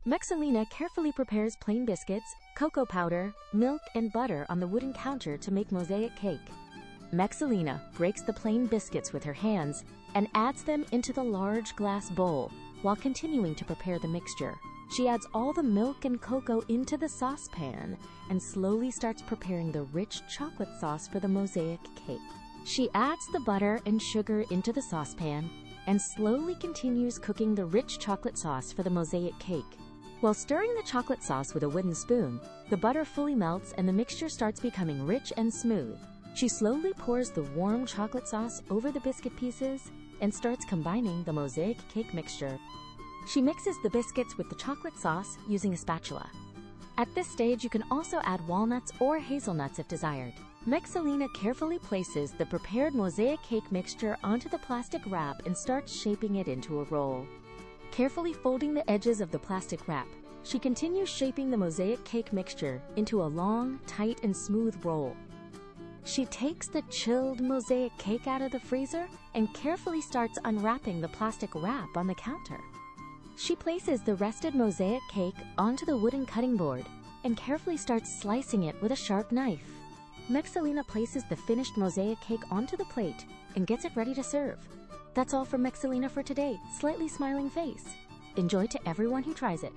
Mexalina carefully prepares plain biscuits, cocoa powder, milk, and butter on the wooden counter to make mosaic cake. Mexalina breaks the plain biscuits with her hands and adds them into the large glass bowl while continuing to prepare the mixture. She adds all the milk and cocoa into the saucepan and slowly starts preparing the rich chocolate sauce for the mosaic cake. She adds the butter and sugar into the saucepan and slowly continues cooking the rich chocolate sauce for the mosaic cake. While stirring the chocolate sauce with a wooden spoon, the butter fully melts and the mixture starts becoming rich and smooth. She slowly pours the warm chocolate sauce over the biscuit pieces and starts combining the mosaic cake mixture. She mixes the biscuits with the chocolate sauce using a spatula. At this stage, you can also add walnuts or hazelnuts if desired. Mexalina carefully places the prepared mosaic cake mixture onto the plastic wrap and starts shaping it into a roll. Carefully folding the edges of the plastic wrap, she continues shaping the mosaic cake mixture into a long, tight, and smooth roll. She takes the chilled mosaic cake out of the freezer and carefully starts unwrapping the plastic wrap on the counter. She places the rested mosaic cake onto the wooden cutting board and carefully starts slicing it with a sharp knife. Mexalina places the finished mosaic cake onto the plate and gets it ready to serve. That's all from Mexalina for today. Slightly smiling face. Enjoy to everyone who tries it.